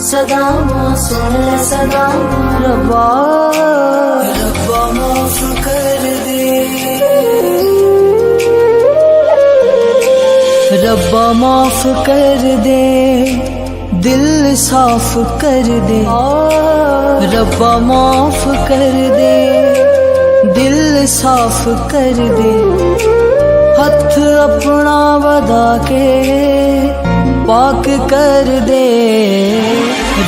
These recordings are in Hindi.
सदामा सुन ले सदामा। रब्बा रब्बा माफ कर दे, रब्बा माफ कर दे, दिल साफ कर दे। रब्बा माफ कर दे, दिल साफ कर दे। हथ अपना वधा के पाक कर दे।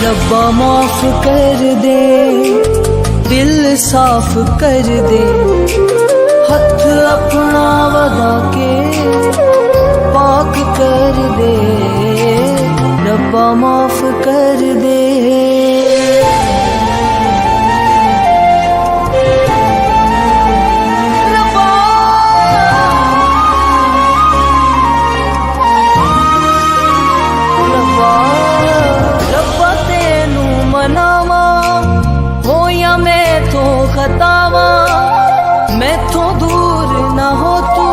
रब्बा माफ कर दे, दिल साफ कर दे। हथ अपना वधा के पाक कर दे। रब्बा माफ कर दे। खतावा मैथों दूर ना हो तू,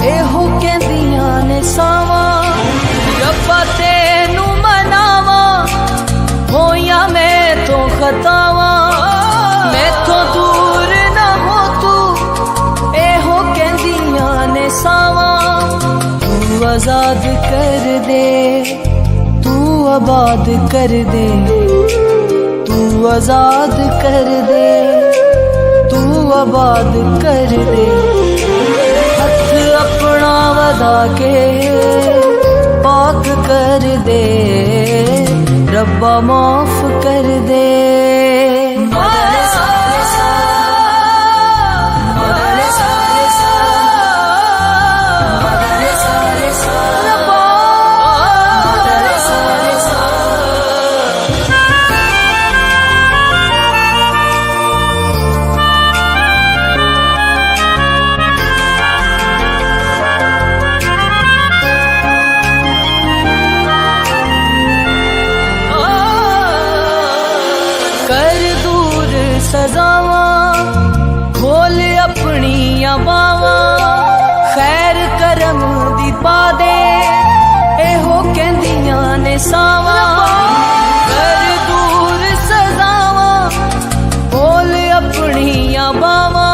एहो कहदियां ने सावा। रब्बा तेनू मनावा होया मैं तो खतावा, मैथों दूर ना हो तू, एहो कहदियां ने सावा। तू आजाद कर दे, तू आबाद कर दे। तू आजाद कर दे, तू आबाद कर दे। हथ अपना वधा के पाक कर दे। रब्बा माफ कर दे। कर दूर सजावा, खोल अपनिया बावा। खैर करम दी पा दे, एहो कहदियां ने सावा। कर दूर सजावा, खोल अपनिया बावा।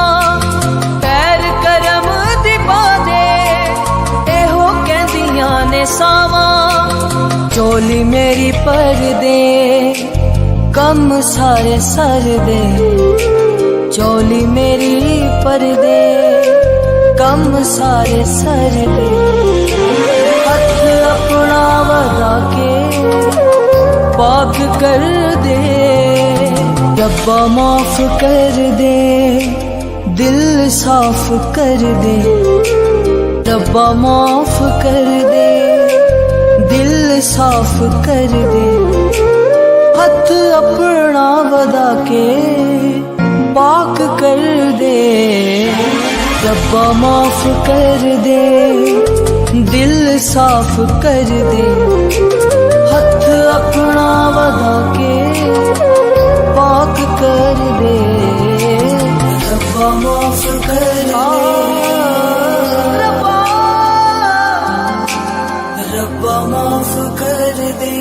खैर करम दी पा दे, एहो कहदियां ने सावा। चोली मेरी पर दे, कम सारे सर दे। चोली मेरी पर दे, कम सारे सर दे। हथ अपना वधा के पाक कर दे। रब्बा माफ कर दे, दिल साफ कर दे। रब्बा माफ कर दे, दिल साफ कर दे। हथ अपना वधा के पाक कर दे। रब्बा माफ कर दे, दिल साफ कर दे। हथ अपना वधा के पाक कर दे। रब्बा माफ कर दे। रब्बा माफ कर दे।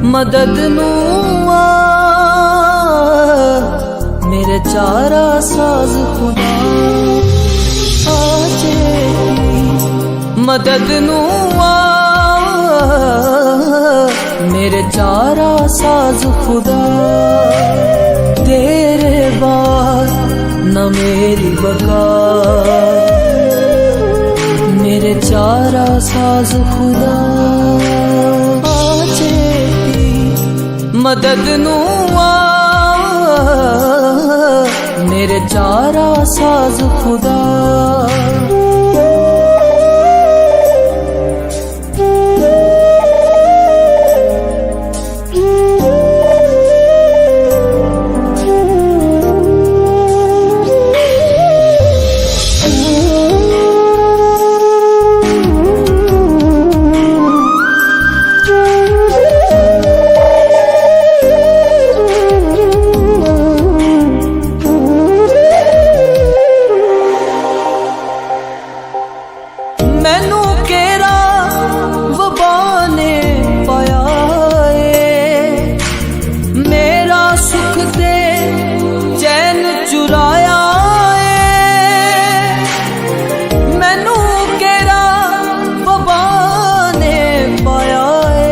मदद नू आ मेरे चारा साज खुदा आजे मदद नू आ मेरे चारा साज खुदा तेरे बाद न मेरी बका। मेरे चारा साज खुदा चेती मदद नू आ। मेरे चारा साज खुदा। मैनू केरा वबा ने पाया ए, मेरा सुख दे चैन चुराया ए। मैनू केरा वबा ने पाया ए,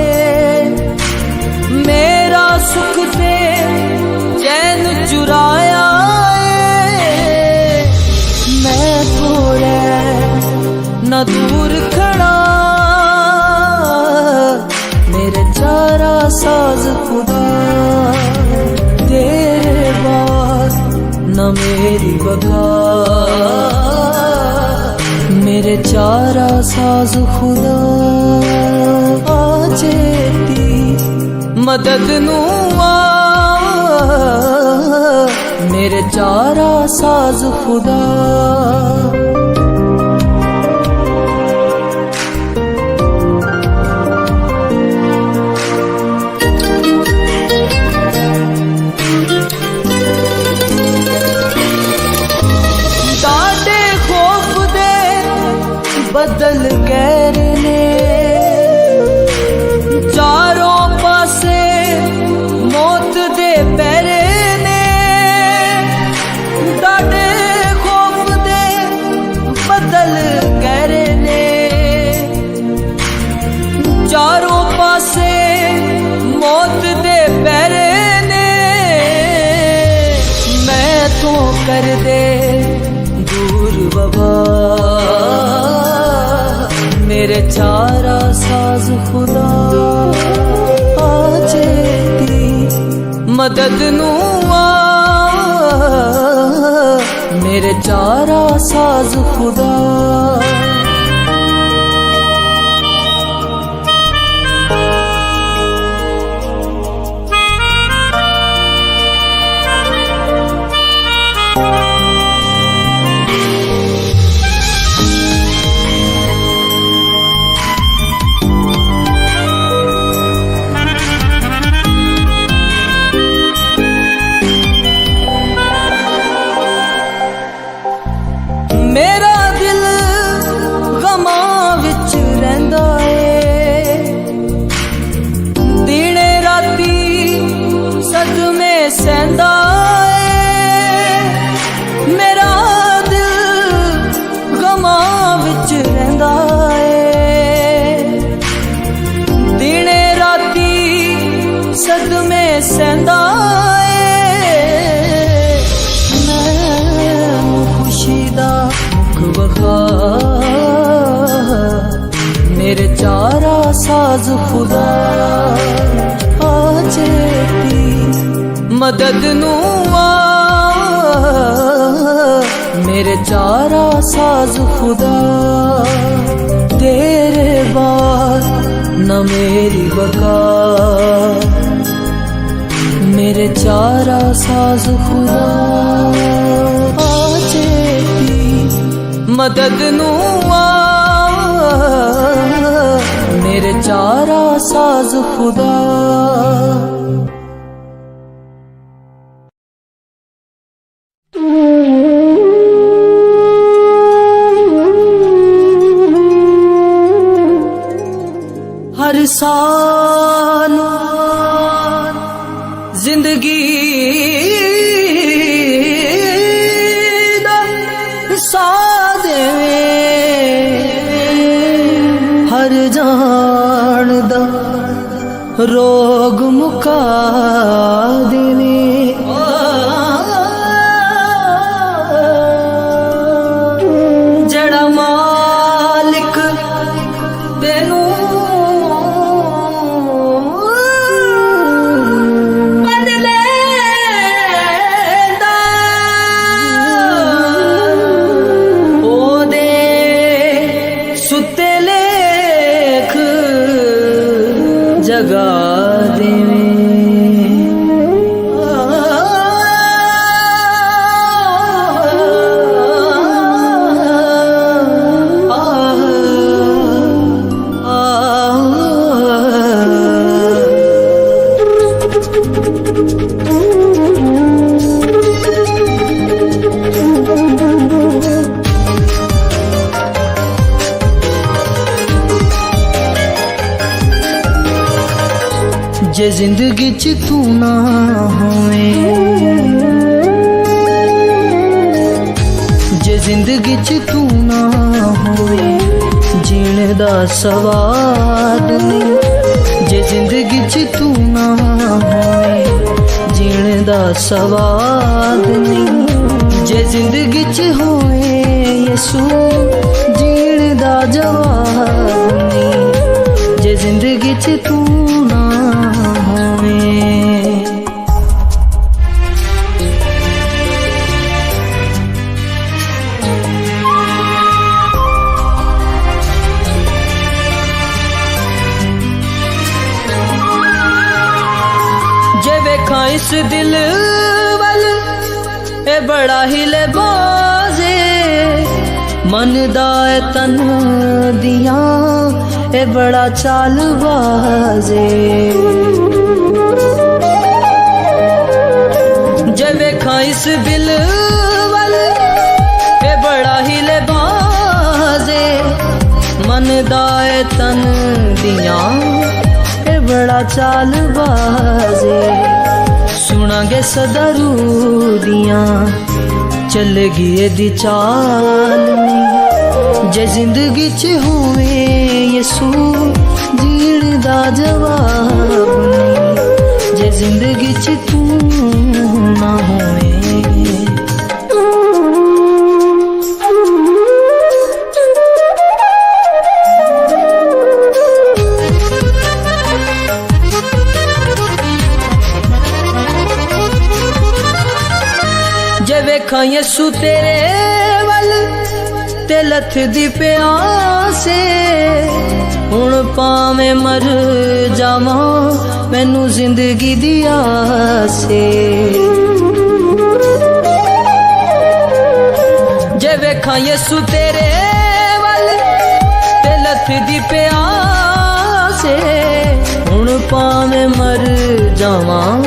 मेरा सुख दे चैन चुराया ए। मैं थोड़ा ना दूर खड़ा, मेरे चारा साज खुदा। तेरे बाद न मेरी बका। मेरे चारा साज खुदा चेती मदद नू आ। मेरे चारा साज खुदा। बदल गैर ने चारों पासे मौत दे पैरे ने। डाडे खौफ दे बदल गैर ने चारों पासे मौत दे पैरे ने। मैं तो कर दे दूर बाबा, मेरे चारा साज खुदा चेती मदद नू आ। मेरे चारा साज खुदा। मेरा दिल गमा विच रहिंदा ए, दिने राती सदमे सहंदा ए। मेरा दिल गमा विच रहिंदा ए, दिने राती सदमे सहंदा ए। मैं खुशी दा वखा, मेरे चारा साज खुदा चेती मदद नू आ। मेरे चारा साज खुदा। तेरे बाद न मेरी बका। मेरे चारा साज खुदा चेती मदद नू आ। मेरे चारा साज खुदा। हर साल जिंदगी हर जान दा रोग मुका देवे। जे जिंदगी च तू ना होवे, जे जिंदगी च तू ना होवे जीने दा सवाद नहीं। जे जिंदगी च तू ना होवे जीने दा सवाद नहीं। जे जिंदगी च होए यसू जीने दा जवाब नहीं। जे जिंदगी च तू ना होवे। जे वेखा इस दिल वल ए बड़ा हिले बाजे, मन दा ए तन दियां ए बड़ा चाल बाजे। जे वेखा इस दिल वल ए बड़ा हिले बाजे, मन दा ए तन दियां ए बड़ा चाल बाजे। सुनांगे सदरू दियां चलेगी एदी चाल नहीं। जे जिंदगी च होवे यसू जीण दा जवाब नहीं। जे जिंदगी च तू ना होवे। जे वेखा यसू तेरे वल ते लथ दी प्यासे, हुण पावे मर जावां मैनू जिंदगी दी आसे। जे वेखा यसू तेरे वल ते लथ दी प्यासे, हुण पावे मर जावां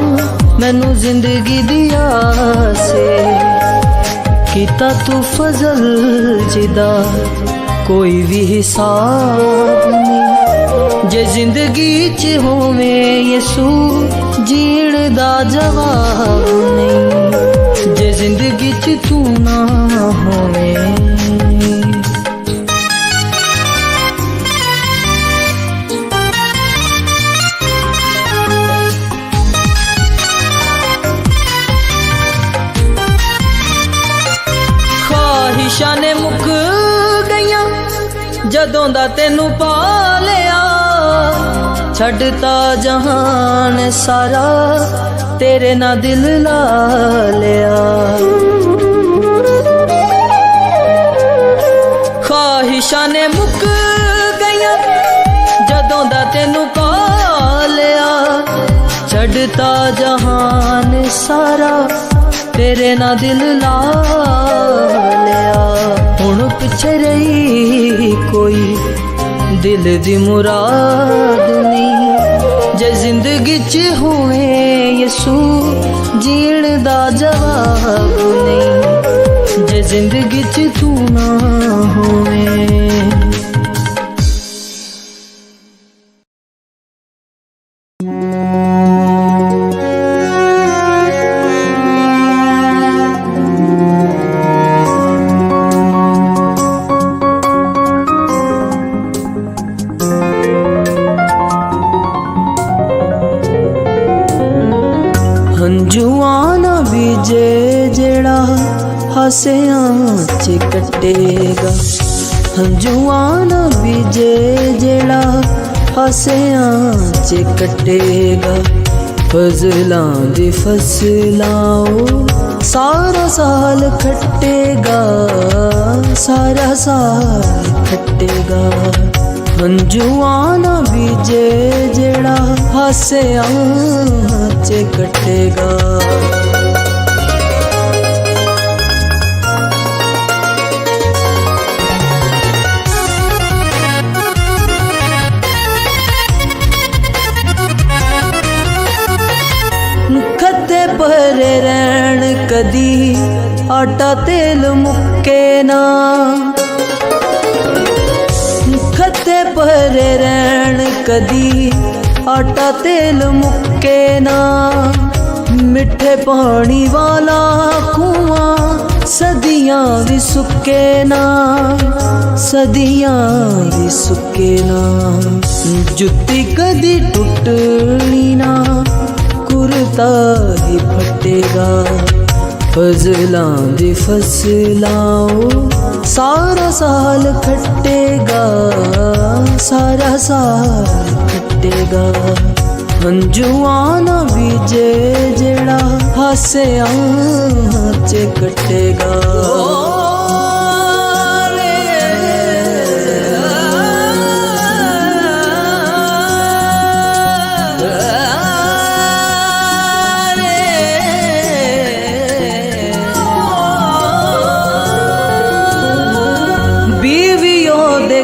मैनू जिंदगी दी आसे। कीता तू फजल जिदा कोई भी हिसाब नहीं। जे जिंदगी च होवे यसू जीण दा जवाब नहीं। जे जिंदगी च तू ना होवे। ख्वाहिशां ने मुक गईयां जदों दा तेनू पा लिया, छड्डता जहान सारा तेरे ना दिल ला लिया। ख्वाहिशां ने मुक गईयां जदों दा तेनू पा लिया, छड्डता जहान सारा तेरे ना दिल ला लिया। हुण पिछे रही कोई दिल दी मुराद नहीं। जे जिंदगी च होवे यसू जीण दा जवाब नहीं। जे जिंदगी च तू ना होवे। हंजुआना बीजे जेड़ा हासियां च कटेगा। हंजुआना बीजे जेड़ा हासियां च कटेगा। फजलां दी फसलां ओ सारा साल खटेगा, सारा साल खटेगा। हंजुआना बीजे जेड़ा हासियां च कटेगा। खत्ते परे रहन कदी आटा तेल मुक्के ना। खत्ते परे रहन कदी आटा तेल मुक्के ना, मिठे पानी वाला कुआं सदियां भी सुक्के ना, सदियां भी सुक्के ना। जुत्ती कदी टुटनी ना, कुर्ता ही फटेगा। फजलां दी फसलां सारा साल खट्टेगा, सारा साल खट्टेगा। हंजुआं ना बीजे जेड़ा हासियां च कट्टेगा।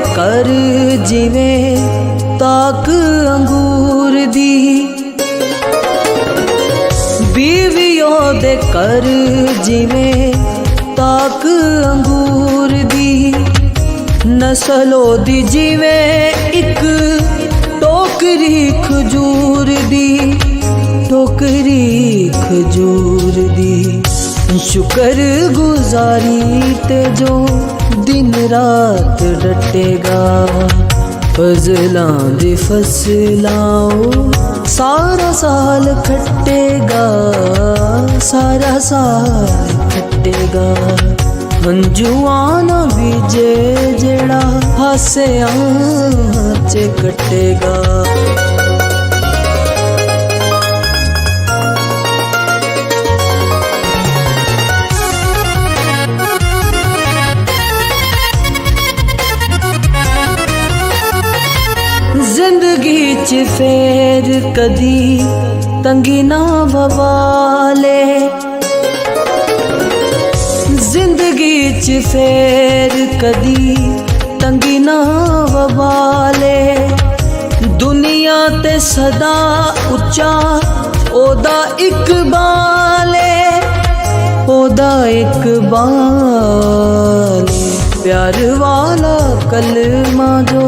कर जिवें ताक अंगूर दी, बीवियों दे कर जिवें ताक अंगूर दी। नस्लो दी जिवें इक टोकरी खजूर दी, टोकरी खजूर दी। शुक्र गुजारी ते जो दिन रात डटेगा। फजलां दी फसलां सारा साल खट्टेगा, सारा साल खट्टेगा। हंजुआं ना बीजे जेड़ा हासियां च कट्टेगा। जिंदगी च फेर कदी तंगी ना बवाले, जिंदगी च फेर कदी तंगी ना बवाले। दुनिया ते सदा उच्चा ओदा इकबाल, ओदा इकबाल। प्यार वाला कलमा जो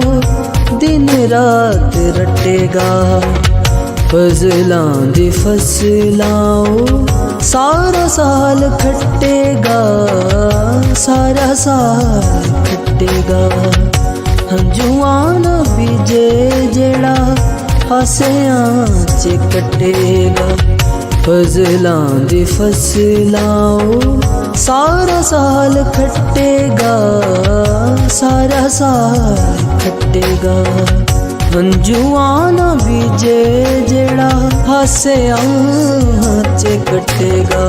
दिन रात रटेगा। फजलां दी फसलां सारा साल खट्टेगा, सारा साल खट्टेगा। हंजुआं ना बीजे जेड़ा हासियां च कट्टेगा। फजलां दी फसलां सारा साल खट्टेगा, सारा साल खट्टेगा। हंजुआं ना बीजे जेड़ा हासियां च कट्टेगा।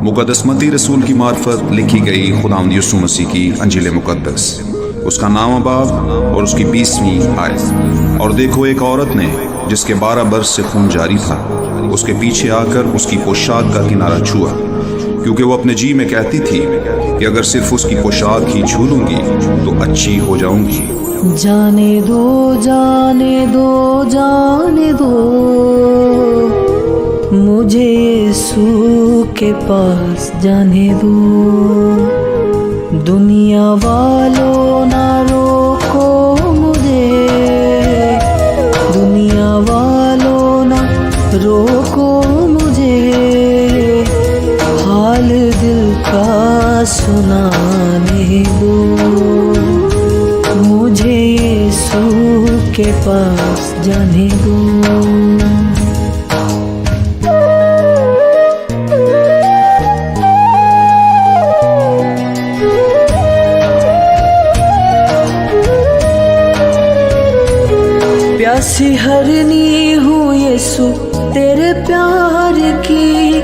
मुक़द्दस मत्ती रसूल की मार्फत लिखी गई खुदावंद यीशु मसीह की अंजील मुक़द्दस, उसका नाम बाब और उसकी 20वीं आयत। और देखो, एक औरत ने जिसके 12 बरस से खून जारी था, उसके पीछे आकर उसकी पोशाक का किनारा छुआ, क्योंकि वो अपने जी में कहती थी कि अगर सिर्फ उसकी पोशाक ही छू लूंगी तो अच्छी हो जाऊंगी। जाने दो, जाने दो, जाने दो मुझे यीशु के पास जाने दो। दुनिया वालों ना रोको मुझे, दुनिया वालों ना रोको मुझे। हाल दिल का सुनाने दो, मुझे यीशु के पास जाने दो। प्यासी हरनी हूँ यीशु तेरे प्यार की,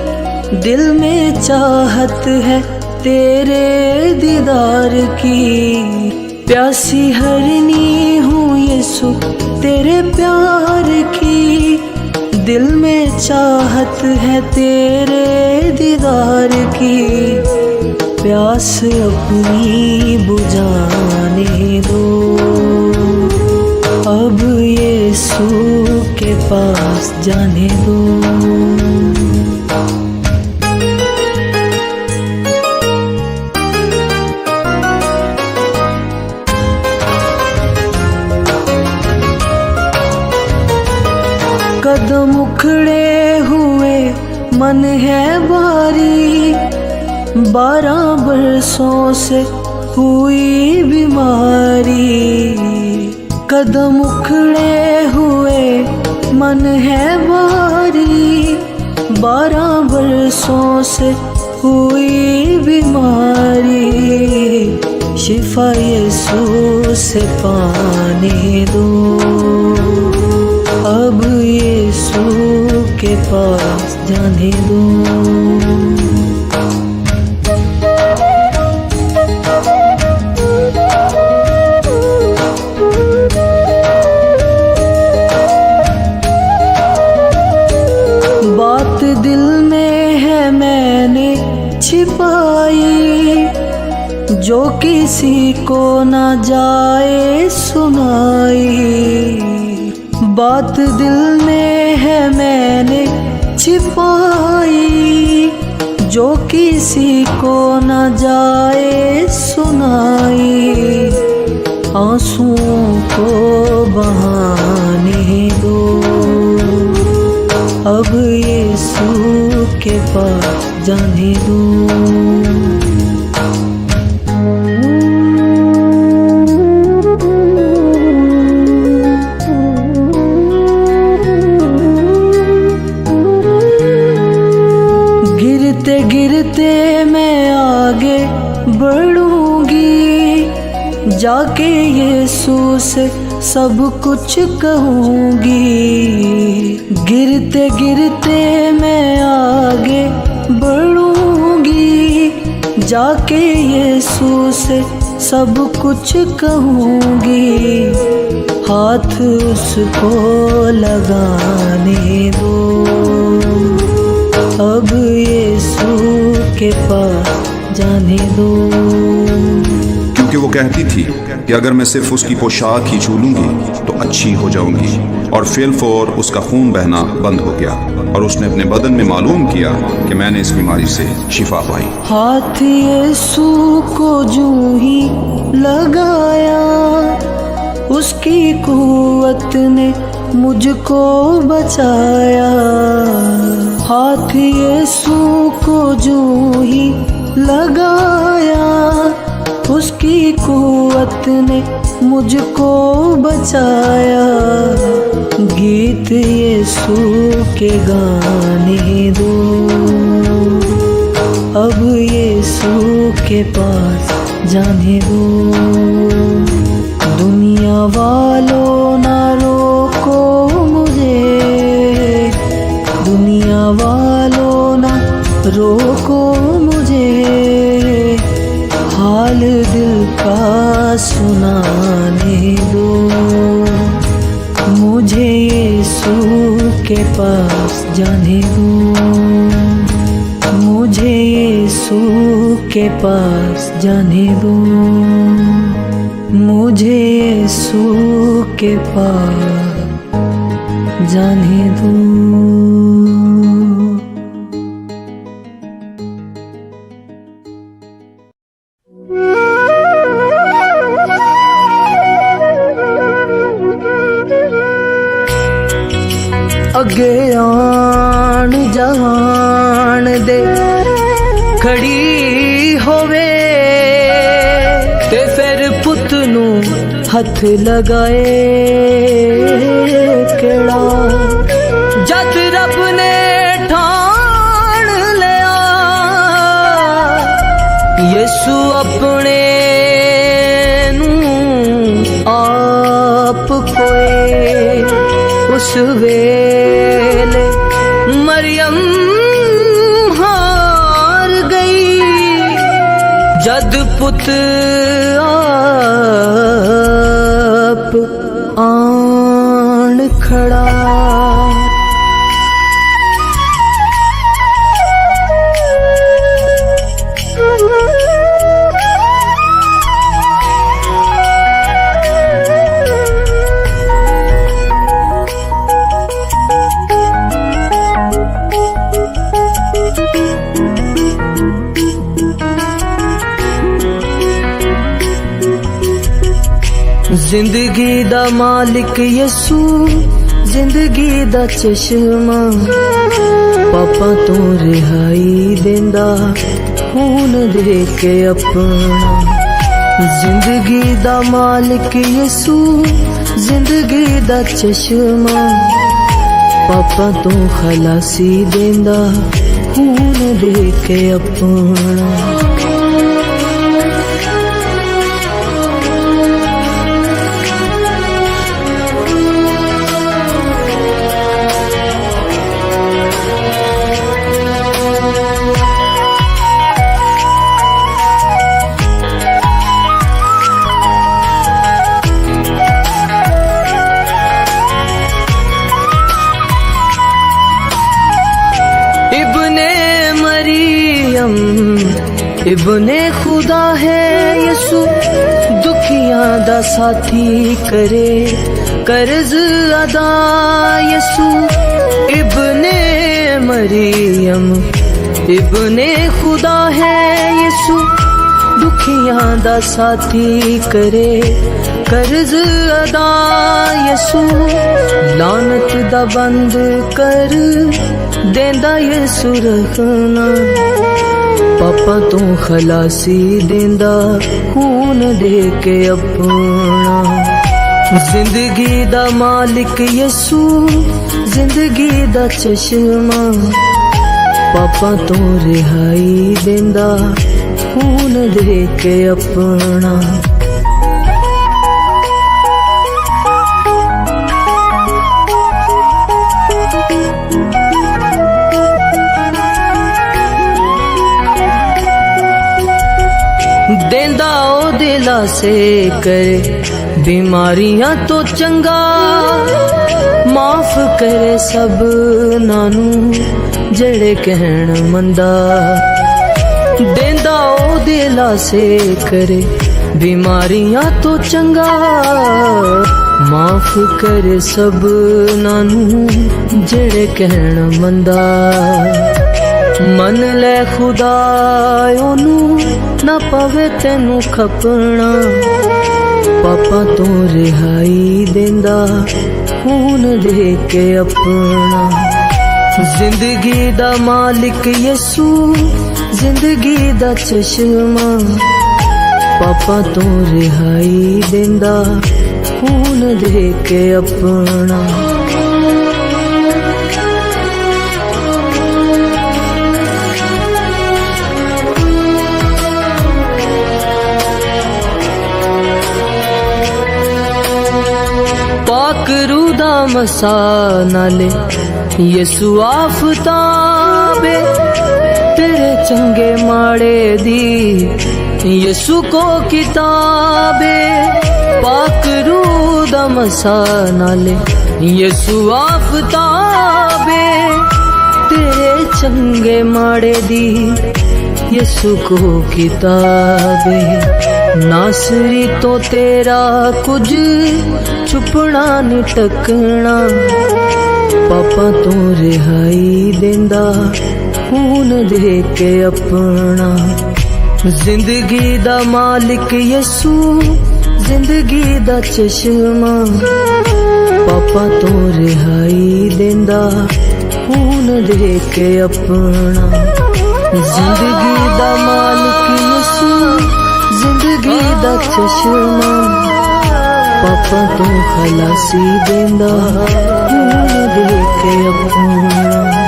दिल में चाहत है तेरे दीदार की। प्यासी हरनी हूँ यीशु तेरे प्यार की, दिल में चाहत है तेरे दीदार की। प्यास अपनी बुझाने दो, अब यीशु के पास जाने दो। कदम उखड़े हुए मन है भारी, 12 बरसों से हुई बीमारी। कदम उखड़े हुए मन है भारी, 12 बरसों से हुई बीमारी। शिफा यीशु से पाने दो, अब यीशु के पास जाने दो। बात दिल में है मैंने छिपाई, जो किसी को ना जाए सुनाई। बात दिल में है मैंने छिपाई, जो किसी को ना जाए सुनाई। आंसुओं को बहाने दो, अब यीशु के पास जाने दो। गिरते गिरते मैं आगे बढ़ूंगी, जाके यीशु से सब कुछ कहूंगी। गिरते गिरते मैं आगे बढ़ूंगी, जाके यीशु से सब कुछ कहूंगी। हाथ उसको लगाने दो, अब यीशु के पास जाने दो। क्योंकि वो कहती थी कि अगर मैं सिर्फ उसकी पोशाक ही छू लूंगी तो अच्छी हो जाऊंगी, और फिलफौर उसका खून बहना बंद हो गया और उसने अपने बदन में मालूम किया कि मैंने इस बीमारी से शिफा पाई। हाथ यीशु को जूं ही लगाया, उसकी कुव्वत ने मुझको बचाया। हाथ यीशु को जूं ही लगाया, उसकी कुव्वत ने मुझको बचाया। गीत यीशु के गाने दो, अब यीशु के पास जाने दो। दुनिया वालों ना रोको मुझे, दुनिया वालों ना रोको मुझे। हाल दिल का सुनाने दो, मुझे यीशु के पास जाने दो। मुझे यीशु के पास जाने दो, मुझे यीशु के पास जाने दो। अगे आन जान दे खड़ी होवे, ते फिर पुत नू हथ लगाए केड़ा। जद रब ने ठान लिया यीशु अपने नू आप कोए, उस वेले मरियम हार गई। जद पुत आप आन खड़ा, जिंदगी दा मालिक यसू, जिंदगी दा चश्मा पापा तू रिहाई देंदा खून दे के अपना। जिंदगी दा मालिक यसू जिंदगी दा चश्मा पापा तू खलासी देंदा खून दे के अपना। इब्ने खुदा है यसू दुखियां दा साथी करे कर्ज अदा यसू। इब्ने मरियम इब्ने खुदा है यसू दुखियां दा साथी करे कर्ज अदा यसू। लानत दा बंद कर देंदा यसू रखना पापा तू खलासी देंदा खून दे के अपना। जिंदगी दा मालिक यसू जिंदगी दा चश्मा पापा तू रिहाई देंदा खून दे के अपना। देंदा ओ दिला से करे बीमारियां तो चंगा माफ करे सब नानू जड़े कहन मंदा। देंदा ओ दिला से करे बीमारियां तो चंगा माफ करे सब नानू जड़े कहन मंदा। मन ले खुदा ओनू ना पवे तेनू खपना पापा तू रिहाई देंदा खून दे के अपना। जिंदगी दा मालिक यसू जिंदगी दा चश्मा पापा तू रिहाई देंदा खून दे के अपना। रूदा मसा नाले यसू आफताबे तेरे चंगे माड़े दी यसू को किताबे। पाक रूदा मसा नाले यसू आफताबे तेरे चंगे माड़े दी यसू को किताबे। नासरी तो तेरा कुछ छुपना नहीं टकना पापा तू रिहाई देंदा खून दे के अपना। जिंदगी दा मालिक यसू जिंदगी दा चश्मा पापा तू रिहाई देंदा खून दे के अपना। जिंदगी दा मालिक यसू जिंदगी दा चश्मा पापा तू खलासी देंदा खून दे के अपना।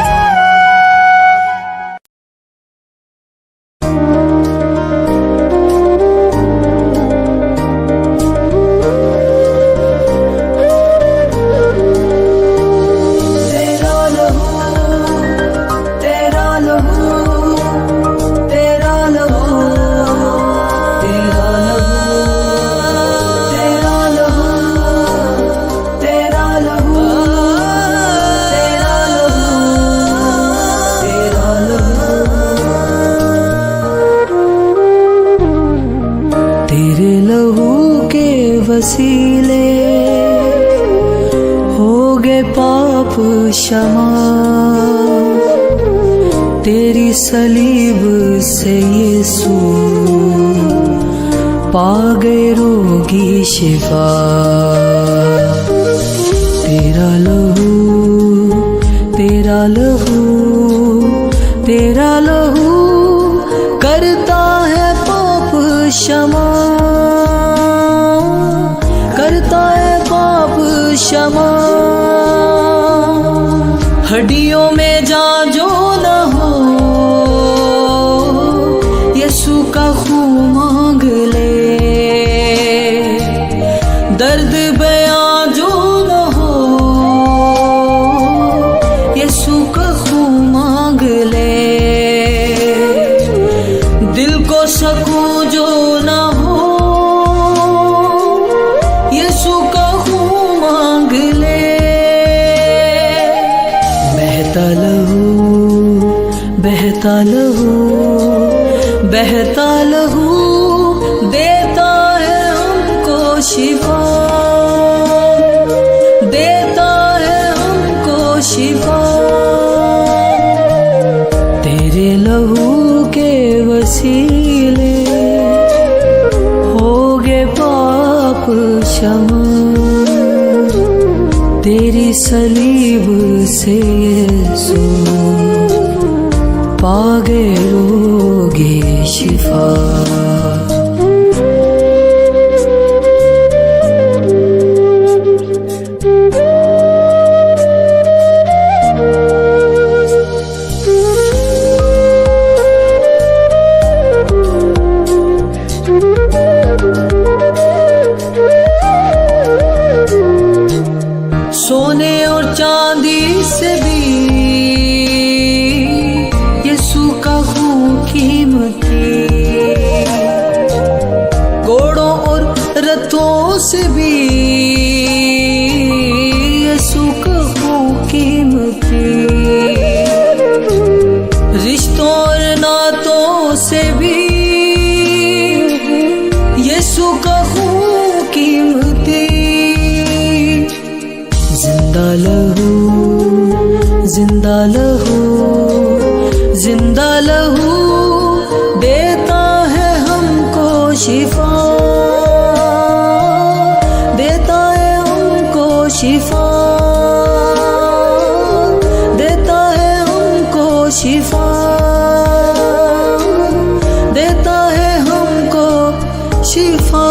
वसीले हो गए पाप क्षमा तेरी सलीब से यीशु पा गए रोगी शिफा तेरा लहू लहू, तेरा लहू करता है पाप क्षमा, करता है पाप क्षमा। हड्डियों में जान जो न हो, यीशु का खून मांग ले। दर्द बयां जो न हो, यीशु का खून मांग ले। दिल को सकून जो न हो, यीशु का खून मांग ले। बहता लहू, बहता लहू, बहता लहू देता है हमको शिफा, देता है हमको शिफा। तेरे लहू के वसीले होगे पाप क्षमा। तेरी सलीब से यीशु पागे रोगे शिफा। सोने और चांदी से भी यीशु का खून कीमती। घोड़ों और रथों से भी यीशु का खून कीमती। रिश्तों और नातों से भी यीशु का खून कीमती। जिंदा लहू, जिंदा लहू, जिंदा लहू देता है हमको शिफा, देता है हमको शिफा, देता है हमको शिफा, देता है हमको शिफा।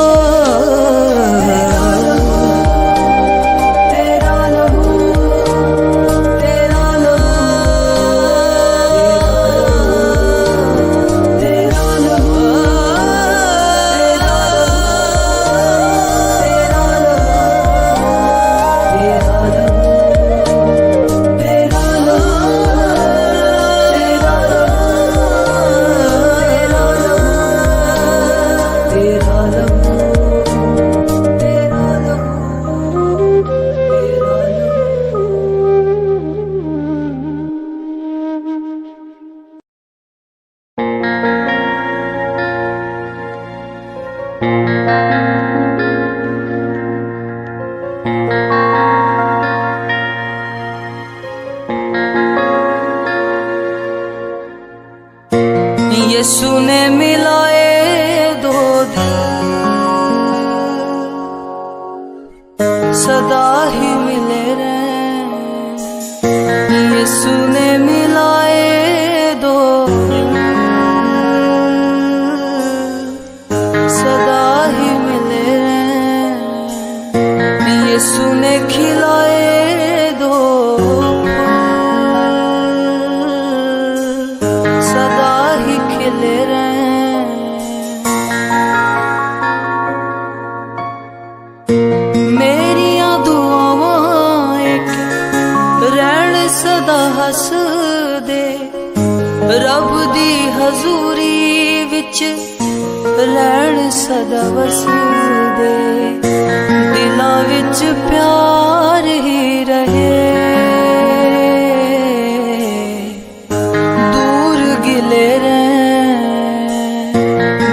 यीशु ने मिलाए दो दिल, सदा ही मिले रहे। यीशु ने मिलाए दो दिल, सदा ही मिले रहे। यीशु ने खिलाए दो सदा ही खिले रहे। मेरिया दुआवां एक रहन सदा हस दे, रब दी हजूरी विच रहन सदा वस दे। दिलां विच प्यार ही रहे, गिले रहे।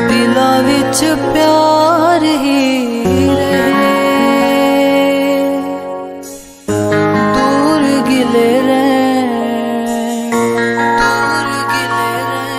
दिलां विच प्यार ही रहे, दूर गिले रहे, दूर गिले रहे।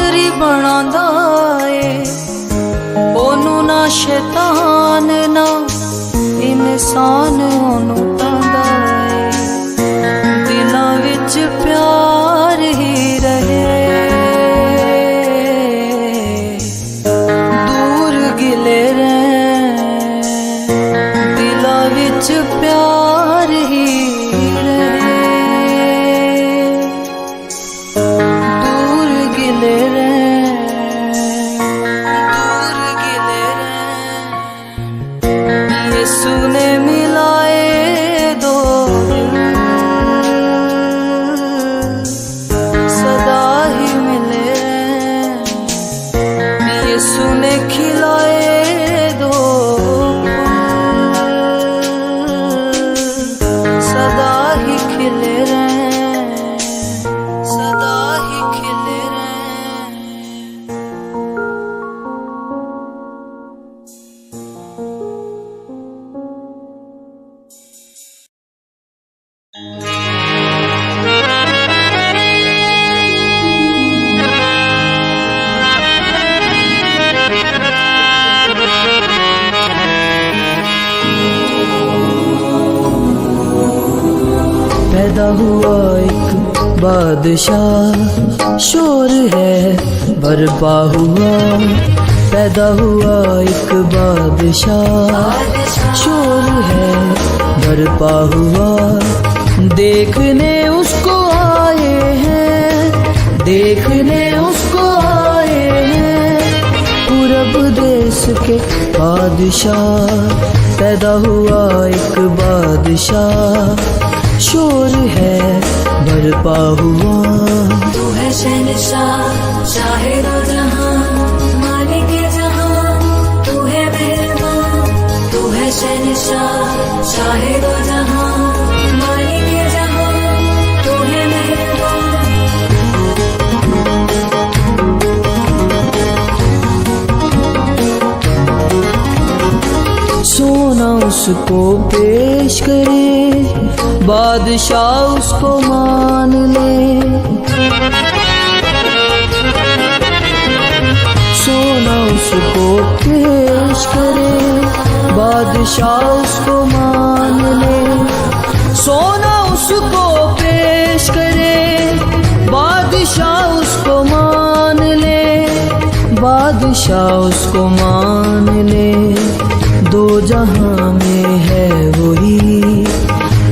नौकरी बनांदा ਏ ਉਹਨੂੰ ਨਾ ਸ਼ੈਤਾਨ ਨਾ ਇਨਸਾਨ ਉਹਨੂੰ ਤਾਂਦਾ ਏ ਦਿਲਾਂ ਵਿੱਚ ਪਿਆਰ ਹੀ ਰਹੇ ਦੂਰ ਗਿਲੇ ਰਹਿ ਦਿਲਾਂ ਵਿੱਚ ਪਿਆਰ ਹੀ पैदा हुआ एक बादशाह शोर है बरपा हुआ पैदा हुआ एक बादशाह शोर है बरपा हुआ देखने उसको आए हैं देखने उसको आए हैं पूरब देश के बादशाह पैदा हुआ एक बादशाह शोर है बरपा हुआ तू है शहंशाह शाहिद जहां मालिक जहां तू है मेहरबान तू है शहंशाह शाहिद जहां मालिक जहां तू है मेहरबान सोना उसको पेश करे बादशाह उसको मान ले सोना उसको पेश करे बादशाह उसको मान ले सोना उसको पेश करे बादशाह उसको मान ले बादशाह उसको मान ले दो जहां में है वही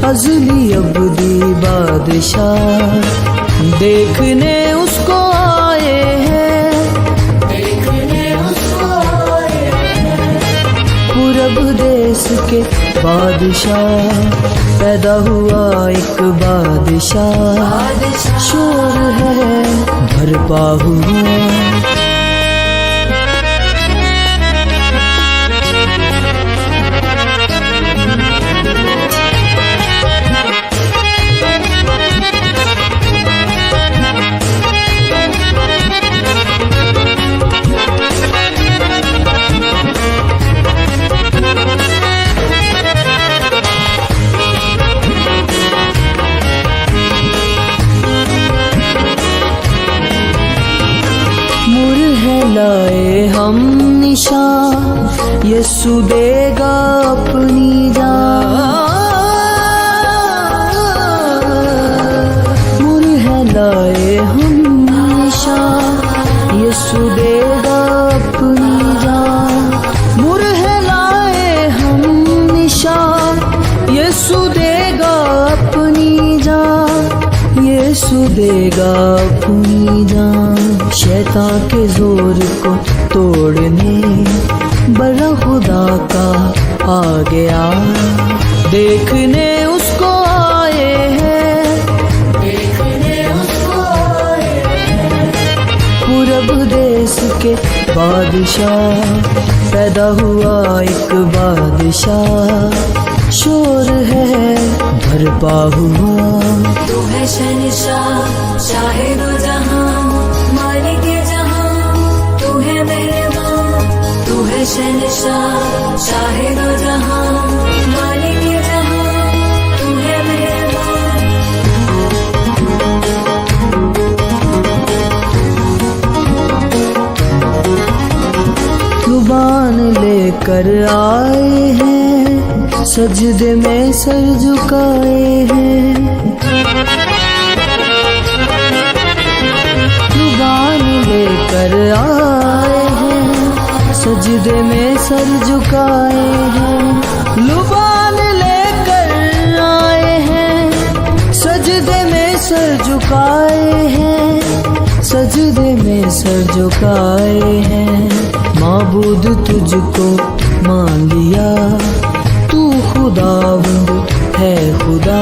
अज़ली अब्दी बादशाह देखने उसको आए हैं देखने उसको आए हैं पूरब देश के बादशाह पैदा हुआ एक बादशाह शोर है बरपा हुआ लाए हम निशान यीशु देगा अपनी जान मुर है लाए हम निशान यीशु देगा अपनी जान मुर है लाए हम निशान यीशु देगा अपनी जान यीशु देगा अपनी जान शैतान के जोर को तोड़ने बड़ा खुदा का आ गया देखने उसको आए हैं देखने उसको आए हैं पूरब देश के बादशाह पैदा हुआ एक बादशाह शोर है बरपा हुआ तू है शहंशाह शाहिद जहां मालिक जहां तू है मेहरबान तू है शहंशाह शाहिद जहां मालिक जहां तू है मेहरबान लेकर आए हैं, सजदे में सर झुकाए हैं। कुर्बान लेकर आए हैं, सजदे में सर झुकाए हैं। लुबान लेकर आए हैं, सजदे में सर झुकाए हैं, सजदे में सर झुकाए हैं। माबूद तुझको मान लिया, तू खुदावंद है खुदा।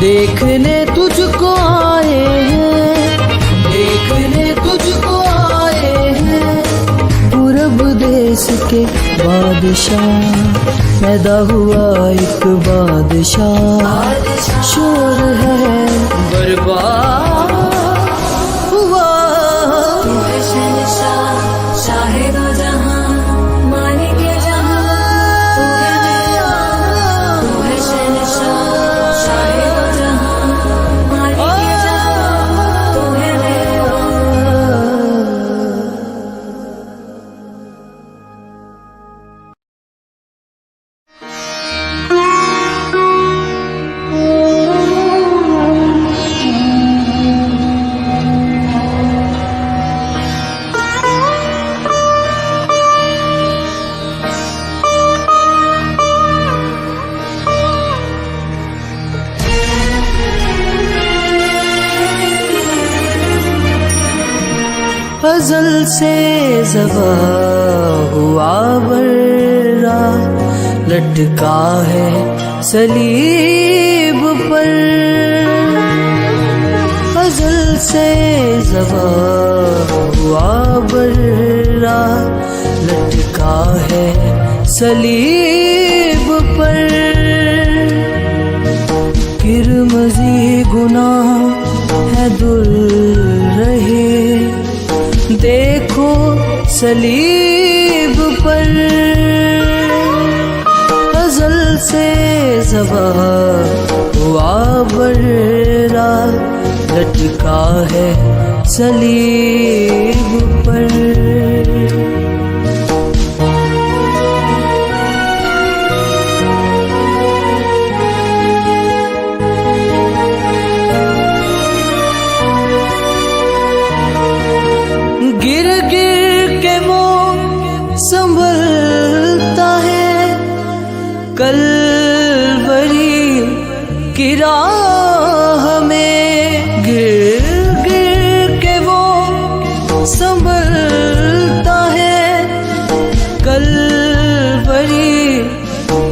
देखने तुझको आए हैं, देखने तुझको आए हैं। पूरब देश के बादशाह, पैदा हुआ एक बादशाह। शोर है बर्बाद हुआ। तू है शहंशाह शाहे दो जहां, मालिक जहां, तू है मेहरबान। तू है शहंशाह शाहे दो जहां, मालिक जहां, तू है मेहरबान। अज़ल से ज़बा हुआ बर्रा, लटका है सलीब पर। अज़ल से ज़बा हुआ बर्रा, लटका है सलीब पर। किरमज़ी गुनाह है दुल रहे, देखो सलीब पर। अज़ल से ज़बा हुआ बर्रा, लटका है सलीब पर। गिर गिर के वो संभलता है, कलवरी की राह में। गिर गिर के वो संभलता है, कलवरी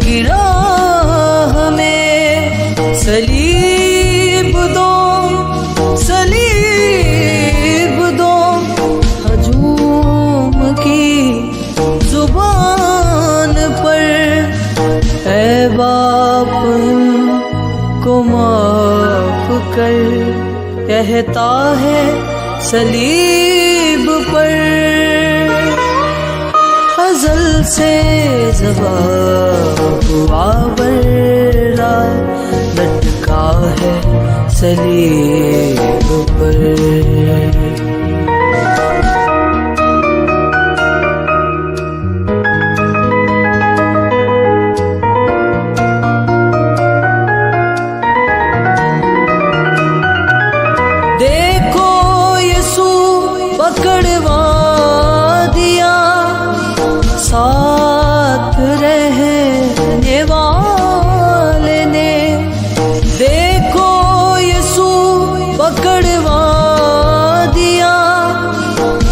की राह में। सलीब दो, सलीब दो, हजूम की जुबान पर। ऐ बाप को माफ कर, कहता है सलीब पर। अज़ल से ज़बा हुआ बर्रा, लटका है सलीब पर। देखो यीशु पकड़वा दिया, साथ रहने वाले ने। देखो यीशु पकड़वा दिया,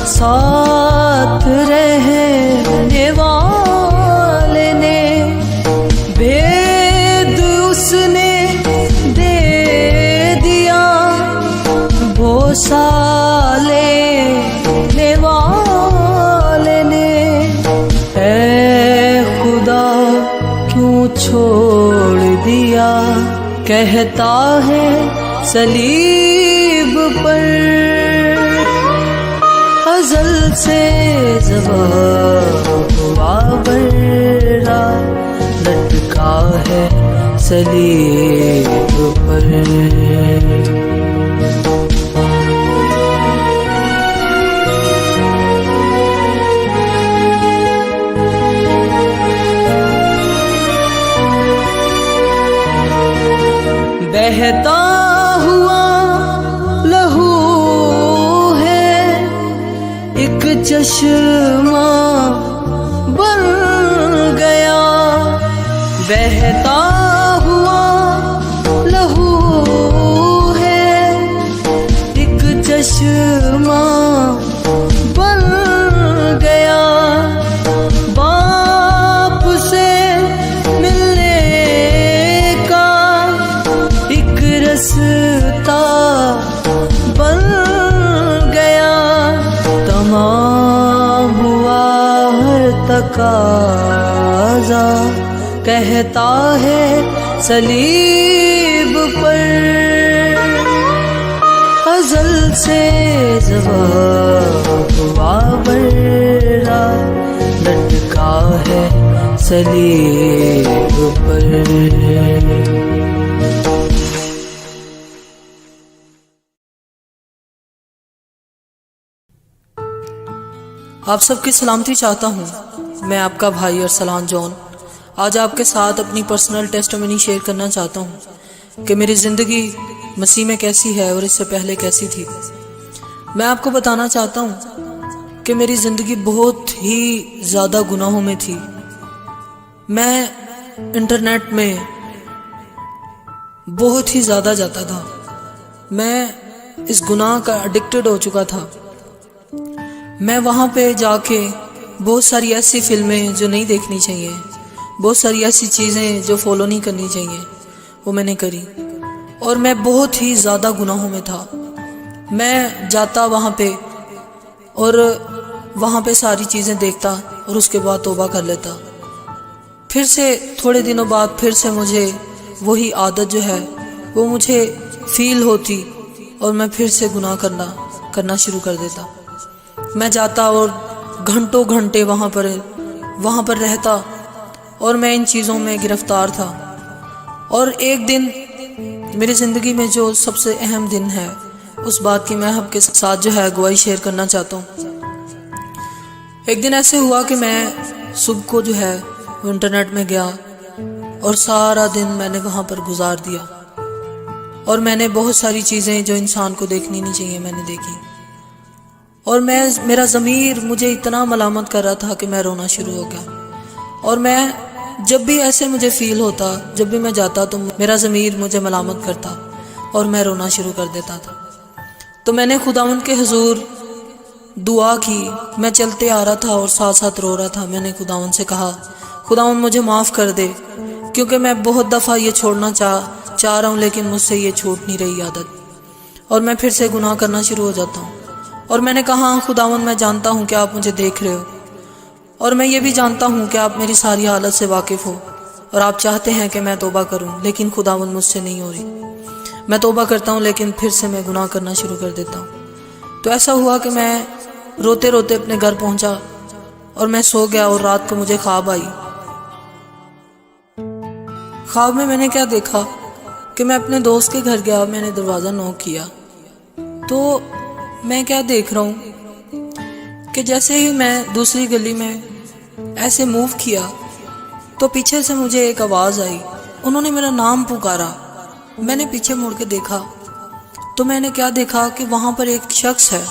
साथ रहने वाले ने। भेद उसने दे दिया, भरोसा लेने वाले ने। ऐ खुदा क्यों छोड़ दिया, कहता है सलीब पर। अज़ल से ज़बा हुआ बर्रा, लटका है सलीब पर। बहता हुआ लहू है एक चश्मा बन गया, बहता हुआ लहू है एक चश्मा बन गया। बाप से मिलने का एक रास्ता बन गया, तमाम हुआ हर तकाज़ा, कहता है सलीब पर। अज़ल से जवाब हुआ बर्रा, लटका है सलीब पर। आप सबकी सलामती चाहता हूँ। मैं आपका भाई अरसलान जॉन आज आपके साथ अपनी पर्सनल टेस्टिमनी शेयर करना चाहता हूँ कि मेरी ज़िंदगी मसीह में कैसी है और इससे पहले कैसी थी। मैं आपको बताना चाहता हूँ कि मेरी ज़िंदगी बहुत ही ज़्यादा गुनाहों में थी। मैं इंटरनेट में बहुत ही ज़्यादा जाता था। मैं इस गुनाह का एडिक्टेड हो चुका था। मैं वहाँ पे जाके बहुत सारी ऐसी फिल्में जो नहीं देखनी चाहिए, बहुत सारी ऐसी चीज़ें जो फॉलो नहीं करनी चाहिए, वो मैंने करी और मैं बहुत ही ज़्यादा गुनाहों में था। मैं जाता वहाँ पे और वहाँ पे सारी चीज़ें देखता और उसके बाद तौबा कर लेता। फिर से थोड़े दिनों बाद फिर से मुझे वही आदत जो है वो मुझे फील होती और मैं फिर से गुनाह करना शुरू कर देता। मैं जाता और घंटों घंटे वहाँ पर रहता और मैं इन चीज़ों में गिरफ्तार था। और एक दिन मेरी ज़िंदगी में जो सबसे अहम दिन है, उस बात की मैं आपके साथ जो है गवाही शेयर करना चाहता हूँ। एक दिन ऐसे हुआ कि मैं सुबह को जो है वो इंटरनेट में गया और सारा दिन मैंने वहाँ पर गुजार दिया और मैंने बहुत सारी चीज़ें जो इंसान को देखनी नहीं चाहिए मैंने देखी। और मेरा ज़मीर मुझे इतना मलामत कर रहा था कि मैं रोना शुरू हो गया। और मैं जब भी ऐसे मुझे फ़ील होता, जब भी मैं जाता तो मेरा ज़मीर मुझे मलामत करता और मैं रोना शुरू कर देता था। तो मैंने खुदावंद के हुजूर दुआ की। मैं चलते आ रहा था और साथ साथ रो रहा था। मैंने खुदावंद से कहा, खुदावंद मुझे माफ़ कर दे, क्योंकि मैं बहुत दफ़ा ये छोड़ना चाह रहा हूँ, लेकिन मुझसे ये छूट नहीं रही आदत और मैं फिर से गुनाह करना शुरू हो जाता हूँ। और मैंने कहा, खुदावंद मैं जानता हूँ कि आप मुझे देख रहे हो और मैं ये भी जानता हूँ कि आप मेरी सारी हालत से वाकिफ़ हो और आप चाहते हैं कि मैं तौबा करूँ, लेकिन खुदावंद मुझसे नहीं हो रही। मैं तौबा करता हूँ लेकिन फिर से मैं गुनाह करना शुरू कर देता हूँ। तो ऐसा हुआ कि मैं रोते रोते अपने घर पहुँचा और मैं सो गया और रात को मुझे ख्वाब आई। ख्वाब में मैंने क्या देखा कि मैं अपने दोस्त के घर गया, मैंने दरवाज़ा नॉक किया तो मैं क्या देख रहा हूँ कि जैसे ही मैं दूसरी गली में ऐसे मूव किया तो पीछे से मुझे एक आवाज़ आई। उन्होंने मेरा नाम पुकारा। मैंने पीछे मुड़ के देखा तो मैंने क्या देखा कि वहाँ पर एक शख्स है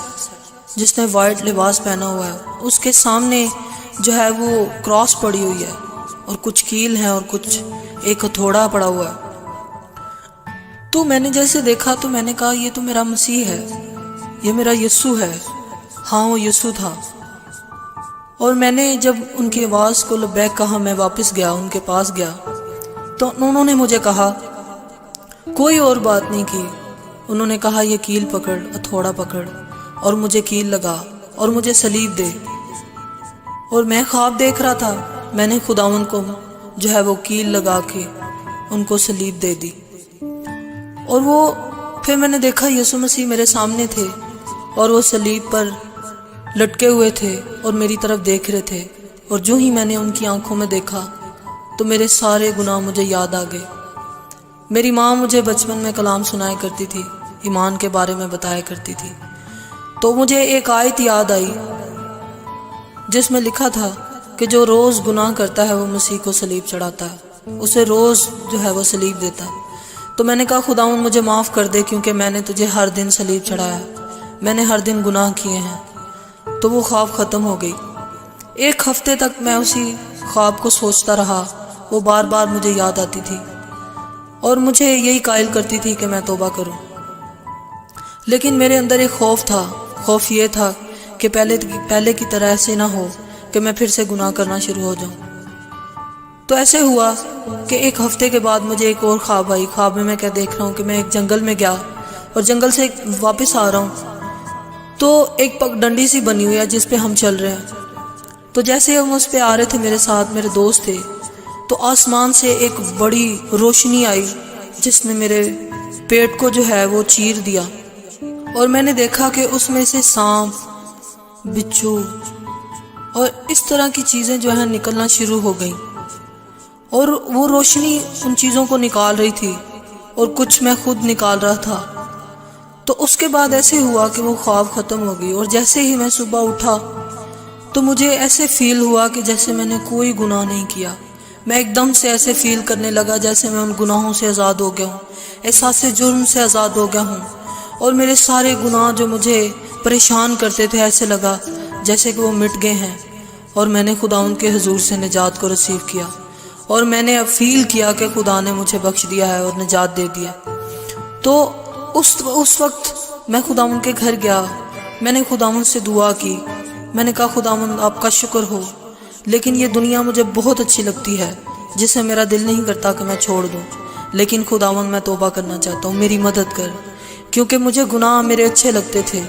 जिसने वाइट लिबास पहना हुआ है। उसके सामने जो है वो क्रॉस पड़ी हुई है और कुछ कील है और कुछ एक हथौड़ा पड़ा हुआ है। तो मैंने जैसे देखा तो मैंने कहा, ये तो मेरा मसीह है, ये मेरा यीशु है। हाँ, वो यीशु था। और मैंने जब उनकी आवाज़ को लब्बैक कहा, मैं वापस गया, उनके पास गया तो उन्होंने मुझे कहा, कोई और बात नहीं की। उन्होंने कहा, ये कील पकड़, हथौड़ा पकड़ और मुझे कील लगा और मुझे सलीब दे। और मैं ख्वाब देख रहा था। मैंने खुदावंद को जो है वो कील लगा के उनको सलीब दे दी। और वो फिर मैंने देखा यीशु मसीह मेरे सामने थे और वो सलीब पर लटके हुए थे और मेरी तरफ देख रहे थे। और जो ही मैंने उनकी आंखों में देखा तो मेरे सारे गुनाह मुझे याद आ गए। मेरी माँ मुझे बचपन में कलाम सुनाया करती थी, ईमान के बारे में बताया करती थी। तो मुझे एक आयत याद आई जिसमें लिखा था कि जो रोज़ गुनाह करता है वो मसीह को सलीब चढ़ाता है, उसे रोज़ जो है वो सलीब देता है। तो मैंने कहा खुदावंद मुझे माफ़ कर दे, क्योंकि मैंने तुझे हर दिन सलीब चढ़ाया, मैंने हर दिन गुनाह किए हैं। तो वो ख्वाब ख़त्म हो गई। 1 हफ्ते तक मैं उसी ख्वाब को सोचता रहा, वो बार बार मुझे याद आती थी और मुझे यही कायल करती थी कि मैं तौबा करूं। लेकिन मेरे अंदर एक खौफ था। खौफ ये था कि पहले की तरह ऐसे ना हो कि मैं फिर से गुनाह करना शुरू हो जाऊं। तो ऐसे हुआ कि 1 हफ्ते के बाद मुझे एक और ख्वाब आई। ख्वाब में मैं क्या देख रहा हूँ कि मैं एक जंगल में गया और जंगल से वापस आ रहा हूँ, तो एक पगडंडी सी बनी हुई है जिस पे हम चल रहे हैं। तो जैसे हम उस पे आ रहे थे, मेरे साथ मेरे दोस्त थे, तो आसमान से एक बड़ी रोशनी आई जिसने मेरे पेट को जो है वो चीर दिया। और मैंने देखा कि उसमें से सांप, बिच्छू और इस तरह की चीज़ें जो है निकलना शुरू हो गई, और वो रोशनी उन चीज़ों को निकाल रही थी और कुछ मैं खुद निकाल रहा था। तो उसके बाद ऐसे हुआ कि वो ख्वाब ख़त्म हो गई, और जैसे ही मैं सुबह उठा तो मुझे ऐसे फील हुआ कि जैसे मैंने कोई गुनाह नहीं किया। मैं एकदम से ऐसे फील करने लगा जैसे मैं उन गुनाहों से आज़ाद हो गया हूँ, एहसास जुर्म से आज़ाद हो गया हूँ, और मेरे सारे गुनाह जो मुझे परेशान करते थे ऐसे लगा जैसे कि वो मिट गए हैं। और मैंने खुदा उनके हुजूर से निजात को रिसीव किया, और मैंने अब फील किया कि खुदा ने मुझे बख्श दिया है और निजात दे दिया। तो उस वक्त मैं खुदावन के घर गया, मैंने खुदावन से दुआ की। मैंने कहा खुदावन आपका शुक्र हो, लेकिन ये दुनिया मुझे बहुत अच्छी लगती है जिसे मेरा दिल नहीं करता कि मैं छोड़ दूँ। लेकिन खुदावन मैं तौबा करना चाहता हूँ, मेरी मदद कर, क्योंकि मुझे गुनाह मेरे अच्छे लगते थे।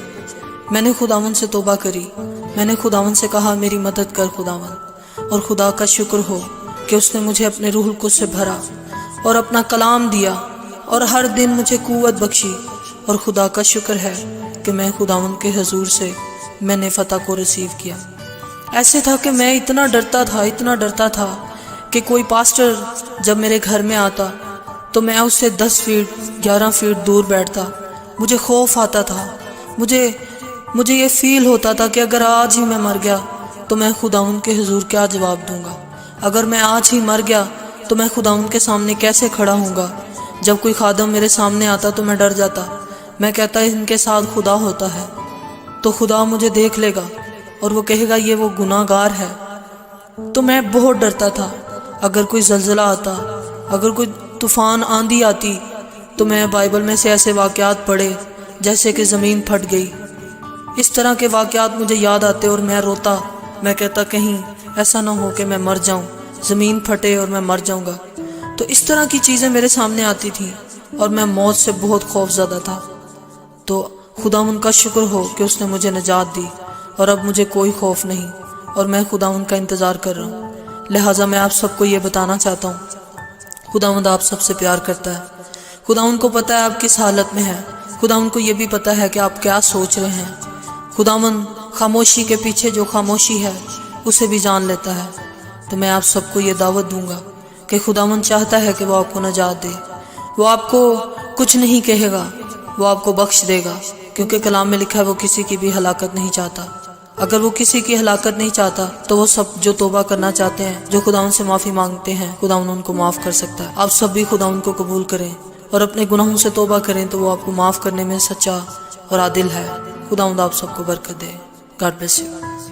मैंने खुदावन से तौबा करी, मैंने खुदावन से कहा मेरी मदद कर खुदावन। और खुदा का शुक्र हो कि उसने मुझे अपने रूहुल कुद्स से भरा और अपना कलाम दिया और हर दिन मुझे कुव्वत बख्शी। और खुदा का शुक्र है कि मैं खुदावन के हुजूर से मैंने फ़तह को रिसीव किया। ऐसे था कि मैं इतना डरता था कि कोई पास्टर जब मेरे घर में आता तो मैं उससे 10 फीट 11 फीट दूर बैठता। मुझे खौफ आता था, मुझे ये फील होता था कि अगर आज ही मैं मर गया तो मैं खुदावन के हुजूर क्या जवाब दूंगा। अगर मैं आज ही मर गया तो मैं खुदावन के सामने कैसे खड़ा हूँगा। जब कोई खादम मेरे सामने आता तो मैं डर जाता। मैं कहता इनके साथ खुदा होता है तो खुदा मुझे देख लेगा और वो कहेगा ये वो गुनाहगार है। तो मैं बहुत डरता था। अगर कोई ज़लज़ला आता, अगर कोई तूफ़ान आंधी आती, तो मैं बाइबल में से ऐसे वाक़यात पढ़े जैसे कि ज़मीन फट गई, इस तरह के वाक़यात मुझे याद आते और मैं रोता। मैं कहता कहीं ऐसा ना हो कि मैं मर जाऊं, ज़मीन फटे और मैं मर जाऊंगा। तो इस तरह की चीज़ें मेरे सामने आती थी और मैं मौत से बहुत खौफज़दा था। तो खुदावन का शुक्र हो कि उसने मुझे निजात दी और अब मुझे कोई खौफ नहीं और मैं खुदावन का इंतज़ार कर रहा हूँ। लिहाजा मैं आप सबको ये बताना चाहता हूँ, खुदावंद आप सबसे प्यार करता है। खुदावंद को पता है आप किस हालत में हैं। खुदावंद को ये भी पता है कि आप क्या सोच रहे हैं। खुदावंद खामोशी के पीछे जो खामोशी है उसे भी जान लेता है। तो मैं आप सबको ये दावत दूंगा कि खुदावंद चाहता है कि वो आपको नजात दे। वो आपको कुछ नहीं कहेगा, वो आपको बख्श देगा, क्योंकि कलाम में लिखा है वो किसी की भी हलाकत नहीं चाहता। अगर वो किसी की हलाकत नहीं चाहता तो वो सब जो तौबा करना चाहते हैं, जो खुदावंद से माफ़ी मांगते हैं, खुदावंद उनको माफ़ कर सकता है। आप सब भी खुदावंद को कबूल करें और अपने गुनाहों से तौबा करें तो वो आपको माफ़ करने में सच्चा और आदिल है। खुदावंद आप सबको बरकत दे। God bless you.